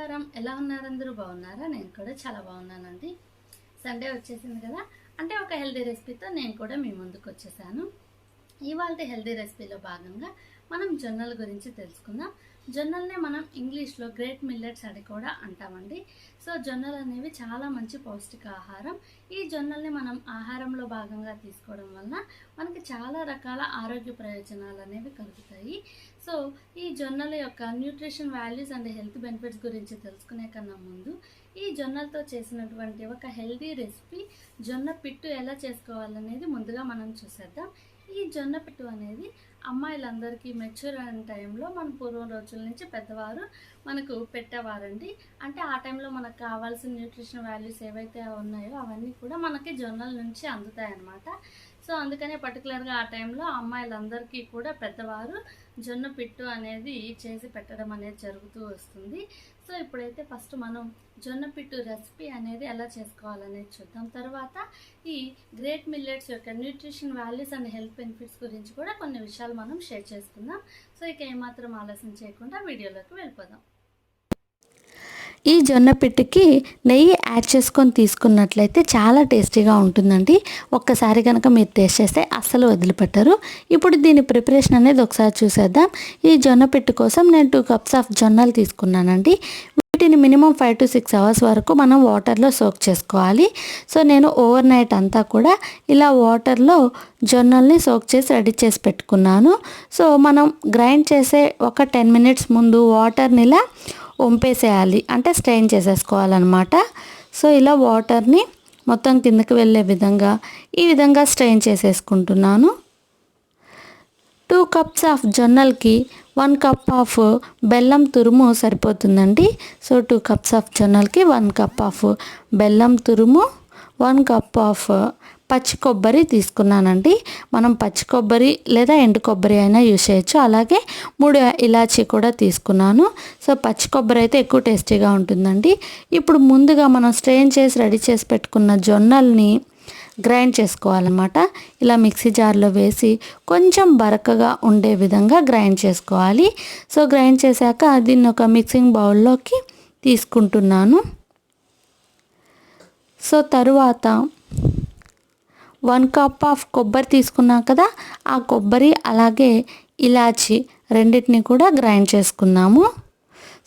నమస్కారం. ఎలా ఉన్నారు? అందరూ బాగున్నారా? నేను కూడా చాలా బాగున్నానండి. సండే వచ్చేసింది కదా, అంటే ఒక హెల్దీ రెసిపీతో నేను కూడా మీ ముందుకు వచ్చేసాను. ఇవాళ హెల్దీ రెసిపీలో భాగంగా మనం జొన్నల గురించి తెలుసుకుందాం. జొన్నల్నే మనం ఇంగ్లీష్లో గ్రేట్ మిల్లెట్స్ అని కూడా అంటామండి. సో జొన్నలు అనేవి చాలా మంచి పౌష్టిక ఆహారం. ఈ జొన్నల్ని మనం ఆహారంలో భాగంగా తీసుకోవడం వల్ల మనకి చాలా రకాల ఆరోగ్య ప్రయోజనాలు అనేవి కలుగుతాయి. సో ఈ జొన్నల యొక్క nutrition values and health benefits గురించి తెలుసుకునే కన్నా ముందు ఈ జొన్నలతో చేసినటువంటి ఒక హెల్దీ రెసిపీ జొన్న పిట్టు ఎలా చేసుకోవాలనేది ముందుగా మనం చూసేద్దాం. ఈ జొన్న పిట్టు అనేది అమ్మాయిలందరికీ మెచ్యూర్ అయిన టైంలో మన పూర్వం రోజుల నుంచి పెద్దవారు మనకు పెట్టేవారండి. అంటే ఆ టైంలో మనకు కావాల్సిన న్యూట్రిషన్ వాల్యూస్ ఏవైతే ఉన్నాయో అవన్నీ కూడా మనకి జొన్నల నుంచి అందుతాయి అన్నమాట. సో అందుకనే పర్టికులర్గా ఆ టైంలో అమ్మాయిలందరికీ కూడా పెద్దవారు జొన్న పిట్టు అనేది చేసి పెట్టడం అనేది జరుగుతూ వస్తుంది. సో ఇప్పుడైతే ఫస్ట్ మనం జొన్న పిట్టు రెసిపీ అనేది ఎలా చేసుకోవాలనేది చూద్దాం. తర్వాత ఈ గ్రేట్ మిల్లెట్స్ యొక్క nutrition values and health benefits గురించి కూడా కొన్ని విషయాలు మనం షేర్ చేసుకుందాం. సో ఇక ఏమాత్రం ఆలస్యం చేయకుండా వీడియోలోకి వెళ్ళిపోదాం. ఈ జొన్న పిట్టుకి నెయ్యి యాడ్ చేసుకొని తీసుకున్నట్లయితే చాలా టేస్టీగా ఉంటుందండి. ఒక్కసారి కనుక మీరు టేస్ట్ చేస్తే అస్సలు వదిలిపెట్టరు. ఇప్పుడు దీని ప్రిపరేషన్ అనేది ఒకసారి చూసేద్దాం. ఈ జొన్న పిట్టు కోసం నేను 2 కప్స్ ఆఫ్ జొన్నలు తీసుకున్నానండి. వీటిని మినిమం 5 to 6 hours వరకు మనం వాటర్లో సోక్ చేసుకోవాలి. సో నేను ఓవర్ నైట్ అంతా కూడా ఇలా వాటర్లో జొన్నల్ని సోక్ చేసి రెడీ చేసి పెట్టుకున్నాను. సో మనం గ్రైండ్ చేసే ఒక 10 minutes ముందు వాటర్ని ఇలా వంపేసేయాలి, అంటే స్ట్రెయిన్ చేసేసుకోవాలన్నమాట. సో ఇలా వాటర్ని మొత్తం కిందకి వెళ్ళే విధంగా ఈ విధంగా స్ట్రెయిన్ చేసేసుకుంటున్నాను. 2 cups ఆఫ్ జొన్నలకి 1 cup ఆఫ్ బెల్లం తురుము సరిపోతుందండి. సో 2 cups ఆఫ్ జొన్నలకి 1 cup ఆఫ్ బెల్లం తురుము, 1 cup ఆఫ్ పచ్చి కొబ్బరి తీసుకున్నానండి. మనం పచ్చి కొబ్బరి లేదా ఎండు కొబ్బరి అయినా యూజ్ చేయొచ్చు. అలాగే 3 ఇలాచీ కూడా తీసుకున్నాను. సో పచ్చి కొబ్బరి అయితే ఎక్కువ టేస్టీగా ఉంటుందండి. ఇప్పుడు ముందుగా మనం స్ట్రెయిన్ చేసి రెడీ చేసి పెట్టుకున్న జొన్నల్ని గ్రైండ్ చేసుకోవాలన్నమాట. ఇలా మిక్సీ జార్లో వేసి కొంచెం బరకగా ఉండే విధంగా గ్రైండ్ చేసుకోవాలి. సో గ్రైండ్ చేశాక దీన్ని ఒక మిక్సింగ్ బౌల్లోకి తీసుకుంటున్నాను. సో తరువాత 1 cup ఆఫ్ కొబ్బరి తీసుకున్నాం కదా, ఆ కొబ్బరి అలాగే ఇలాచి రెండింటిని కూడా గ్రైండ్ చేసుకున్నాము.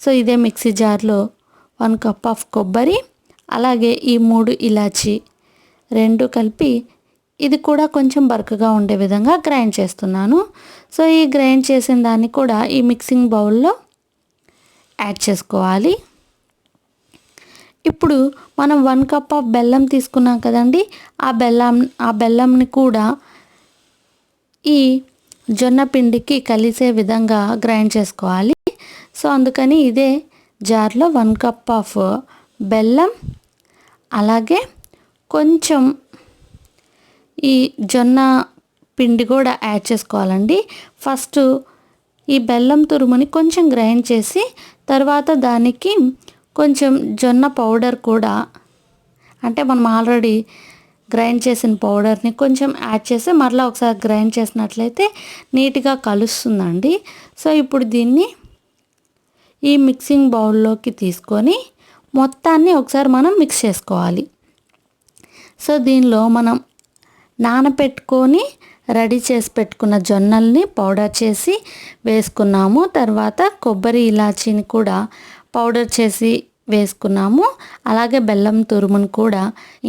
సో ఇదే మిక్సీ జార్లో 1 cup ఆఫ్ కొబ్బరి అలాగే ఈ 3 ఇలాచి రెండు కలిపి ఇది కూడా కొంచెం బరకగా ఉండే విధంగా గ్రైండ్ చేస్తున్నాను. సో ఈ గ్రైండ్ చేసిన దాన్ని కూడా ఈ మిక్సింగ్ బౌల్లో యాడ్ చేసుకోవాలి. ఇప్పుడు మనం 1 cup ఆఫ్ బెల్లం తీసుకున్నాం కదండి, ఆ బెల్లంని కూడా ఈ జొన్న పిండికి కలిసే విధంగా గ్రైండ్ చేసుకోవాలి. సో అందుకని ఇదే జార్లో 1 cup ఆఫ్ బెల్లం అలాగే కొంచెం ఈ జొన్న పిండి కూడా యాడ్ చేసుకోవాలండి. ఫస్ట్ ఈ బెల్లం తురుముని కొంచెం గ్రైండ్ చేసి తర్వాత దానికి కొంచెం జొన్న పౌడర్ కూడా, అంటే మనం ఆల్రెడీ గ్రైండ్ చేసిన పౌడర్ని కొంచెం యాడ్ చేసి మరలా ఒకసారి గ్రైండ్ చేసినట్లయితే నీట్గా కలుస్తుందండి. సో ఇప్పుడు దీన్ని ఈ మిక్సింగ్ బౌల్లోకి తీసుకొని మొత్తాన్ని ఒకసారి మనం మిక్స్ చేసుకోవాలి. సో దీనిలో మనం నానబెట్టుకొని రెడీ చేసి పెట్టుకున్న జొన్నల్ని పౌడర్ చేసి వేసుకున్నాము. తర్వాత కొబ్బరి ఇలాచీని కూడా పౌడర్ చేసి వేసుకున్నాము. అలాగే బెల్లం తురుమును కూడా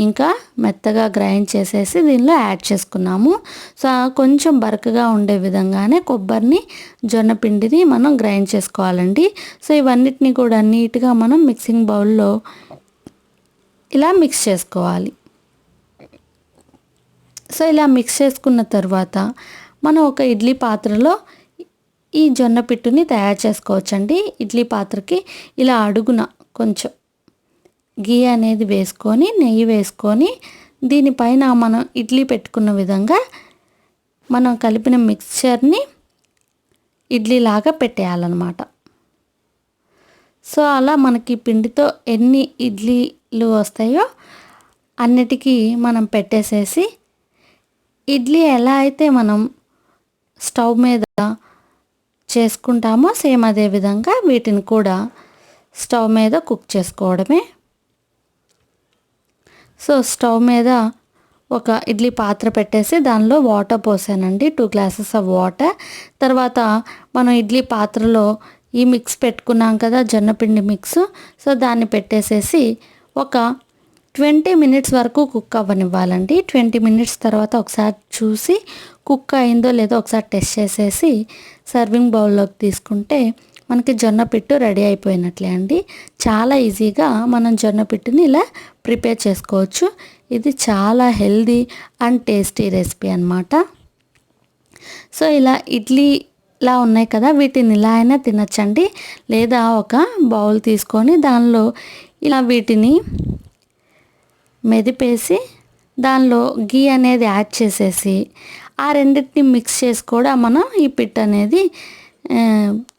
ఇంకా మెత్తగా గ్రైండ్ చేసేసి దీనిలో యాడ్ చేసుకున్నాము. సో కొంచెం బరకగా ఉండే విధంగానే కొబ్బరిని జొన్న పిండిని మనం గ్రైండ్ చేసుకోవాలండి. సో ఇవన్నిటిని కూడా నీట్గా మనం మిక్సింగ్ బౌల్లో ఇలా మిక్స్ చేసుకోవాలి. సో ఇలా మిక్స్ చేసుకున్న తర్వాత మనం ఒక ఇడ్లీ పాత్రలో ఈ జొన్న పిట్టుని తయారు చేసుకోవచ్చండి. ఇడ్లీ పాత్రకి ఇలా అడుగున కొంచెం గీ అనేది వేసుకొని నెయ్యి వేసుకొని దీనిపైన మనం ఇడ్లీ పెట్టుకున్న విధంగా మనం కలిపిన మిక్స్చర్ని ఇడ్లీలాగా పెట్టేయాలన్నమాట. సో అలా మనకి పిండితో ఎన్ని ఇడ్లీలు వస్తాయో అన్నిటికీ మనం పెట్టేసేసి ఇడ్లీ ఎలా అయితే మనం స్టవ్ మీద చేసుకుంటామో సేమ్ అదే విధంగా వీటిని కూడా స్టవ్ మీద కుక్ చేసుకోవడమే. సో స్టవ్ మీద ఒక ఇడ్లీ పాత్ర పెట్టేసి దానిలో వాటర్ పోసానండి, 2 గ్లాసెస్ ఆఫ్ వాటర్. తర్వాత మనం ఇడ్లీ పాత్రలో ఈ మిక్స్ పెట్టుకున్నాం కదా, జొన్నపిండి మిక్స్. సో దాన్ని పెట్టేసేసి ఒక 20 మినిట్స్ వరకు కుక్ అవ్వనివ్వాలండి. 20 మినిట్స్ తర్వాత ఒకసారి చూసి కుక్ అయిందో లేదో ఒకసారి టెస్ట్ చేసేసి సర్వింగ్ బౌల్లోకి తీసుకుంటే మనకి జొన్న పిట్టు రెడీ అయిపోయినట్లే అండి. చాలా ఈజీగా మనం జొన్న పిట్టుని ఇలా ప్రిపేర్ చేసుకోవచ్చు. ఇది చాలా హెల్దీ అండ్ టేస్టీ రెసిపీ అన్నమాట. సో ఇలా ఇడ్లీలా ఉన్నాయి కదా, వీటిని ఇలా అయినా తినచ్చండి. లేదా ఒక బౌల్ తీసుకొని దానిలో ఇలా వీటిని మెదిపేసి దానిలో గీ అనేది యాడ్ చేసేసి ఆ రెండింటిని మిక్స్ చేసి కూడా మనం ఈ పిట్ అనేది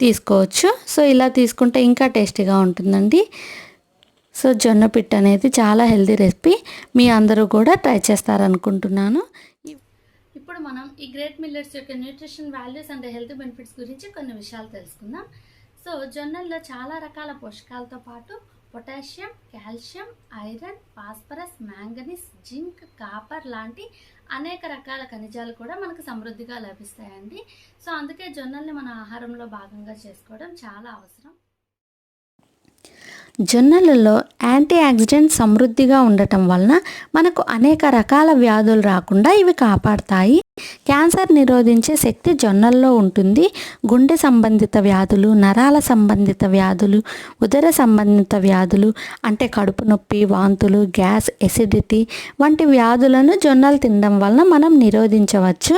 తీసుకోవచ్చు. సో ఇలా తీసుకుంటే ఇంకా టేస్టీగా ఉంటుందండి. సో జొన్న పిట్ అనేది చాలా హెల్దీ రెసిపీ, మీ అందరూ కూడా ట్రై చేస్తారనుకుంటున్నాను. ఇప్పుడు మనం ఈ గ్రేట్ మిల్లెట్స్ యొక్క nutrition values and health benefits గురించి కొన్ని విషయాలు తెలుసుకుందాం. సో జొన్నల్లో చాలా రకాల పోషకాలతో పాటు potassium, calcium, iron, phosphorus, manganese, zinc, copper లాంటి అనేక రకాల ఖనిజాలు కూడా మనకు సమృద్ధిగా లభిస్తాయండి. సో అందుకే జొన్నల్ని మన ఆహారంలో భాగంగా చేసుకోవడం చాలా అవసరం. జొన్నలలో యాంటీ ఆక్సిడెంట్ సమృద్ధిగా ఉండటం వలన మనకు అనేక రకాల వ్యాధులు రాకుండా ఇవి కాపాడతాయి. క్యాన్సర్ నిరోధించే శక్తి జొన్నల్లో ఉంటుంది. గుండె సంబంధిత వ్యాధులు, నరాల సంబంధిత వ్యాధులు, ఉదర సంబంధిత వ్యాధులు అంటే కడుపు నొప్పి, వాంతులు, గ్యాస్, ఎసిడిటీ వంటి వ్యాధులను జొన్నలు తినడం వలన మనం నిరోధించవచ్చు.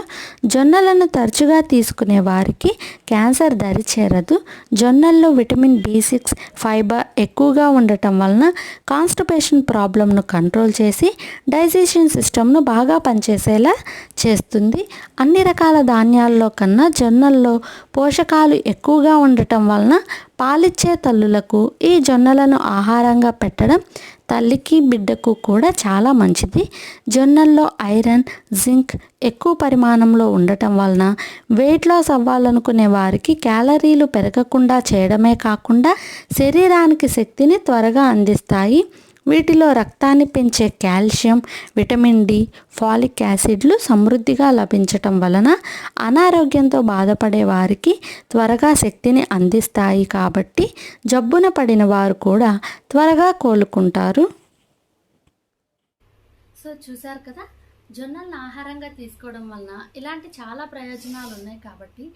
జొన్నలను తరచుగా తీసుకునే వారికి క్యాన్సర్ దరి చేరదు. జొన్నల్లో విటమిన్ B6, ఫైబర్ ఎక్కువగా ఉండటం వలన కాన్స్టిపేషన్ ప్రాబ్లంను కంట్రోల్ చేసి డైజెషన్ సిస్టమ్ను బాగా పనిచేసేలా చేస్తుంది. అన్ని రకాల ధాన్యాల్లో కన్నా జొన్నల్లో పోషకాలు ఎక్కువగా ఉండటం వలన పాలిచ్చే తల్లులకు ఈ జొన్నలను ఆహారంగా పెట్టడం తల్లికి బిడ్డకు కూడా చాలా మంచిది. జొన్నల్లో ఐరన్, జింక్ ఎక్కువ పరిమాణంలో ఉండటం వలన వెయిట్ లాస్ అవ్వాలనుకునే వారికి క్యాలరీలు పెరగకుండా చేయడమే కాకుండా శరీరానికి శక్తిని త్వరగా అందిస్తాయి. వీటిలో రక్తాన్ని పెంచే కాల్షియం, విటమిన్ డి, ఫాలిక్ యాసిడ్లు సమృద్ధిగా లభించటం వలన అనారోగ్యంతో బాధపడే వారికి త్వరగా శక్తిని అందిస్తాయి. కాబట్టి జబ్బున పడిన వారు కూడా త్వరగా కోలుకుంటారు. సో చూసారు కదా, జొన్నలను ఆహారంగా తీసుకోవడం వలన ఇలాంటి చాలా ప్రయోజనాలు ఉన్నాయి. కాబట్టి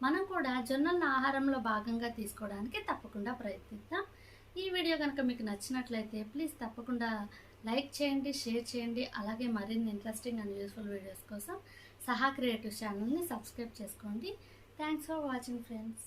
మనం కూడా జొన్నలను ఆహారంలో భాగంగా తీసుకోవడానికి తప్పకుండా ప్రయత్నిద్దాం. ఈ వీడియో కనుక మీకు నచ్చినట్లయితే ప్లీజ్ తప్పకుండా లైక్ చేయండి, షేర్ చేయండి. అలాగే మరిన్ని ఇంట్రెస్టింగ్ అండ్ యూస్ఫుల్ వీడియోస్ కోసం సహా క్రియేటివ్ ఛానల్ని సబ్స్క్రైబ్ చేసుకోండి. Thanks for watching friends.